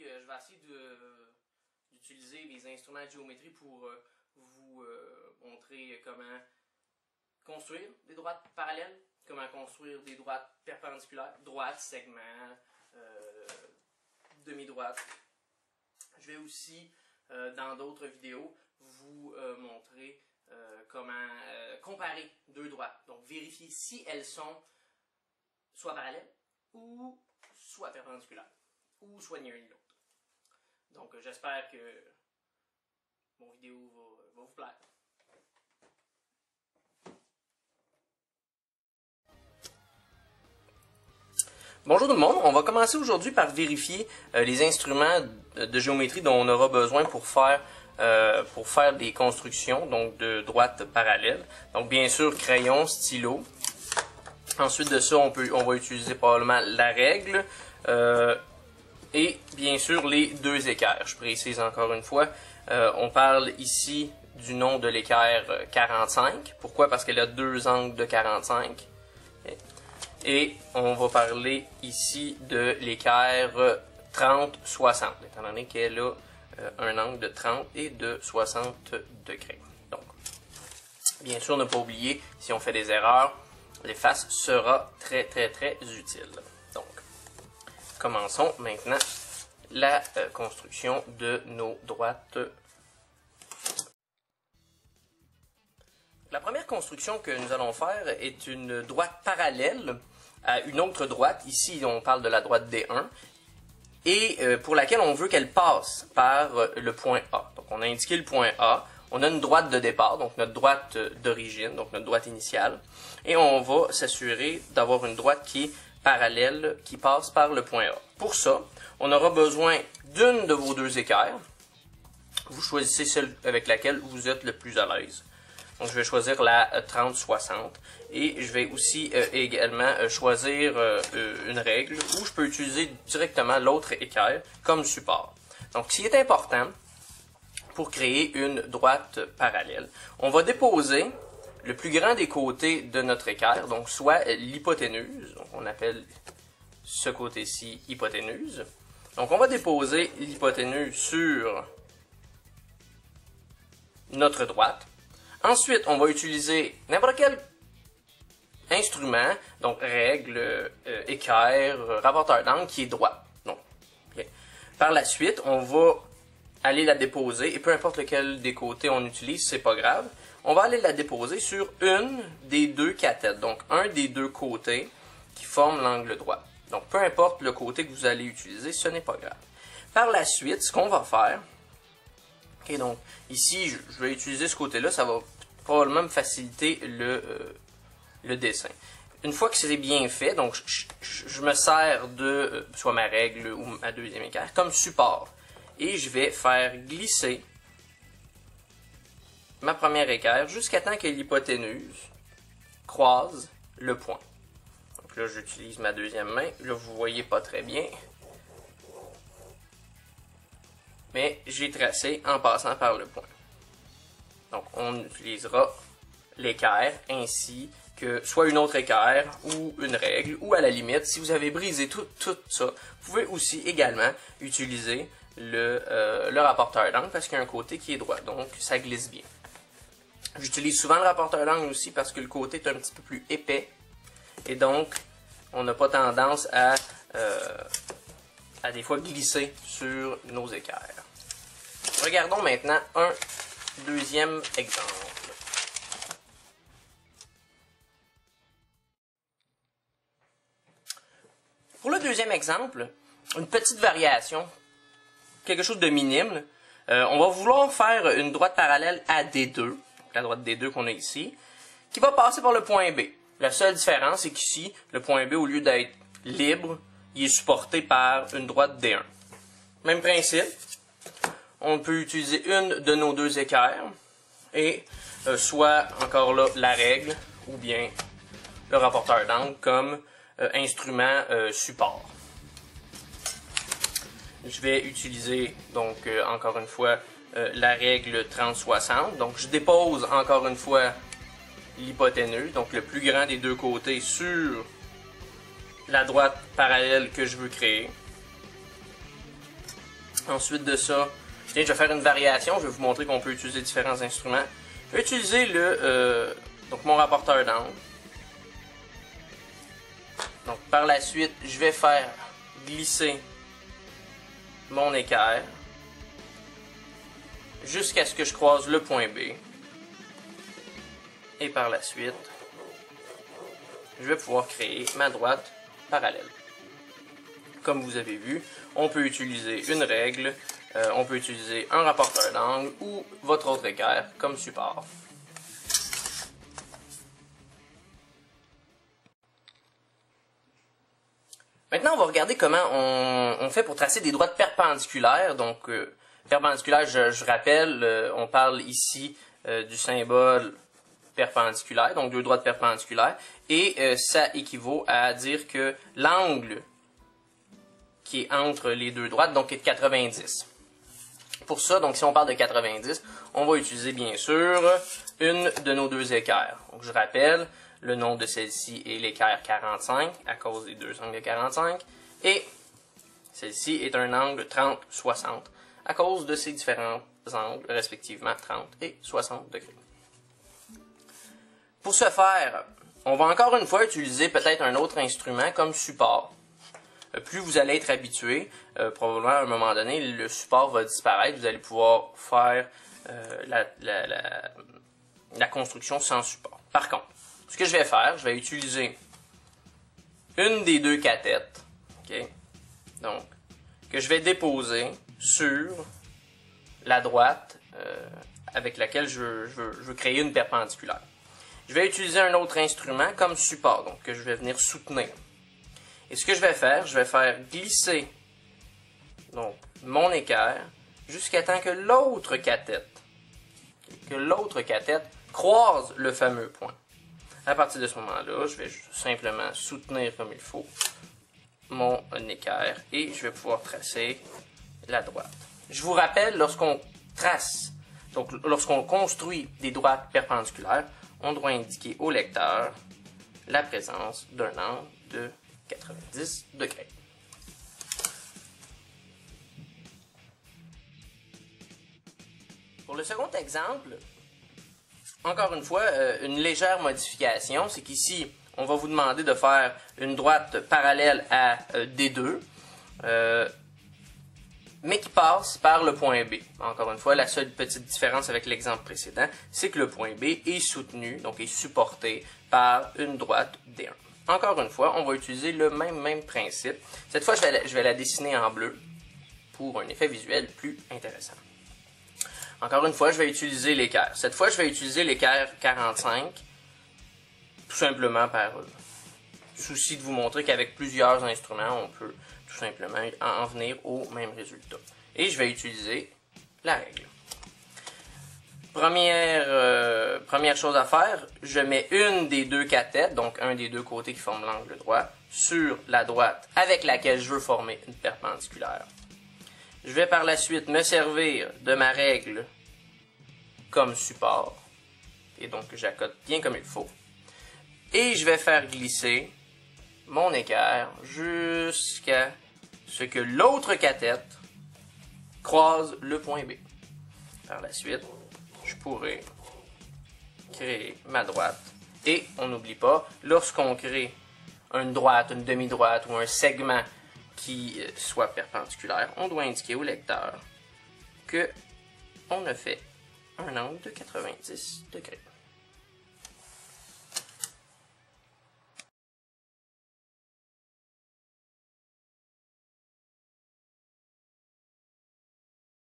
je vais essayer d'utiliser les instruments de géométrie pour vous montrer comment construire des droites parallèles, comment construire des droites perpendiculaires, droites, segments, demi-droites. Je vais aussi, dans d'autres vidéos, vous montrer comment comparer deux droites. Donc, vérifier si elles sont soit parallèles ou soit perpendiculaires, ou soit ni l'un ni l'autre. Donc, j'espère que mon vidéo va vous plaire. Bonjour tout le monde, on va commencer aujourd'hui par vérifier les instruments de géométrie dont on aura besoin pour faire des constructions, donc de droites parallèles. Donc bien sûr, crayon, stylo. Ensuite de ça, on va utiliser probablement la règle et bien sûr les deux équerres. Je précise encore une fois, on parle ici du nom de l'équerre 45. Pourquoi? Parce qu'elle a deux angles de 45. Et on va parler ici de l'équerre 30-60, étant donné qu'elle a un angle de 30 et de 60 degrés. Donc, bien sûr, ne pas oublier, si on fait des erreurs, l'efface sera très utile. Donc, commençons maintenant la construction de nos droites. La première construction que nous allons faire est une droite parallèle à une autre droite. Ici, on parle de la droite D1 et pour laquelle on veut qu'elle passe par le point A. Donc, on a indiqué le point A. On a une droite de départ, donc notre droite d'origine, donc notre droite initiale. Et on va s'assurer d'avoir une droite qui est parallèle, qui passe par le point A. Pour ça, on aura besoin d'une de vos deux équerres. Vous choisissez celle avec laquelle vous êtes le plus à l'aise. Donc, je vais choisir la 30-60 et je vais aussi également choisir une règle où je peux utiliser directement l'autre équerre comme support. Donc, ce qui est important pour créer une droite parallèle, on va déposer le plus grand des côtés de notre équerre, donc soit l'hypoténuse, donc on appelle ce côté-ci hypoténuse. Donc, on va déposer l'hypoténuse sur notre droite. Ensuite, on va utiliser n'importe quel instrument, donc règle, équerre, rapporteur d'angle qui est droit. Donc, okay. Par la suite, on va aller la déposer, et peu importe lequel des côtés on utilise, c'est pas grave. On va aller la déposer sur une des deux cathètes, donc un des deux côtés qui forment l'angle droit. Donc, peu importe le côté que vous allez utiliser, ce n'est pas grave. Par la suite, ce qu'on va faire, ok, donc ici, je vais utiliser ce côté-là, ça va probablement me faciliter le dessin. Une fois que c'est bien fait, donc je me sers de soit ma règle ou ma deuxième équerre comme support. Et je vais faire glisser ma première équerre jusqu'à temps que l'hypoténuse croise le point. Donc là, j'utilise ma deuxième main. Là, vous ne voyez pas très bien. Mais j'ai tracé en passant par le point. Donc, on utilisera l'équerre ainsi que soit une autre équerre ou une règle, ou à la limite, si vous avez brisé tout ça, vous pouvez aussi également utiliser le rapporteur d'angle parce qu'il y a un côté qui est droit, donc ça glisse bien. J'utilise souvent le rapporteur d'angle aussi parce que le côté est un petit peu plus épais et donc on n'a pas tendance à des fois glisser sur nos équerres. Regardons maintenant un deuxième exemple. Pour le deuxième exemple, une petite variation, quelque chose de minime. On va vouloir faire une droite parallèle à D2, la droite D2 qu'on a ici, qui va passer par le point B. La seule différence, c'est qu'ici, le point B, au lieu d'être libre, il est supporté par une droite D1. Même principe. On peut utiliser une de nos deux équerres et soit encore là la règle ou bien le rapporteur d'angle comme instrument support. Je vais utiliser donc encore une fois la règle 30-60. Donc je dépose encore une fois l'hypoténuse, donc le plus grand des deux côtés sur la droite parallèle que je veux créer. Ensuite de ça, je vais faire une variation. Je vais vous montrer qu'on peut utiliser différents instruments. Je vais utiliser donc mon rapporteur d'angle. Donc par la suite, je vais faire glisser mon équerre jusqu'à ce que je croise le point B. Et par la suite, je vais pouvoir créer ma droite parallèle. Comme vous avez vu, on peut utiliser une règle, on peut utiliser un rapporteur d'angle ou votre autre équerre comme support. Maintenant, on va regarder comment on fait pour tracer des droites perpendiculaires. Donc, perpendiculaire, je rappelle, on parle ici du symbole perpendiculaire, donc deux droites perpendiculaires, et ça équivaut à dire que l'angle qui est entre les deux droites, donc est de 90. Pour ça, donc si on parle de 90, on va utiliser bien sûr une de nos deux équerres. Donc je rappelle, le nom de celle-ci est l'équerre 45 à cause des deux angles de 45 et celle-ci est un angle 30-60 à cause de ces différents angles, respectivement 30 et 60 degrés. Pour ce faire, on va encore une fois utiliser peut-être un autre instrument comme support. Plus vous allez être habitué, probablement à un moment donné, le support va disparaître. Vous allez pouvoir faire la construction sans support. Par contre, ce que je vais faire, je vais utiliser une des deux cathètes, okay, donc, que je vais déposer sur la droite avec laquelle je veux créer une perpendiculaire. Je vais utiliser un autre instrument comme support, donc que je vais venir soutenir. Et ce que je vais faire glisser donc, mon équerre jusqu'à temps que l'autre cathète croise le fameux point. À partir de ce moment-là, je vais simplement soutenir comme il faut mon équerre et je vais pouvoir tracer la droite. Je vous rappelle, lorsqu'on trace, donc lorsqu'on construit des droites perpendiculaires, on doit indiquer au lecteur la présence d'un angle de 90 degrés. Pour le second exemple, encore une fois, une légère modification, c'est qu'ici, on va vous demander de faire une droite parallèle à D2, mais qui passe par le point B. Encore une fois, la seule petite différence avec l'exemple précédent, c'est que le point B est soutenu, donc est supporté par une droite D1. Encore une fois, on va utiliser le même principe. Cette fois, je vais la dessiner en bleu pour un effet visuel plus intéressant. Encore une fois, je vais utiliser l'équerre. Cette fois, je vais utiliser l'équerre 45, tout simplement par souci de vous montrer qu'avec plusieurs instruments, on peut tout simplement en venir au même résultat. Et je vais utiliser la règle. Première chose à faire, je mets une des deux cathètes, donc un des deux côtés qui forment l'angle droit, sur la droite avec laquelle je veux former une perpendiculaire. Je vais par la suite me servir de ma règle comme support, et donc j'accote bien comme il faut. Et je vais faire glisser mon équerre jusqu'à ce que l'autre cathète croise le point B. Par la suite, je pourrais créer ma droite. Et on n'oublie pas, lorsqu'on crée une droite, une demi-droite ou un segment qui soit perpendiculaire, on doit indiquer au lecteur que on a fait un angle de 90 degrés.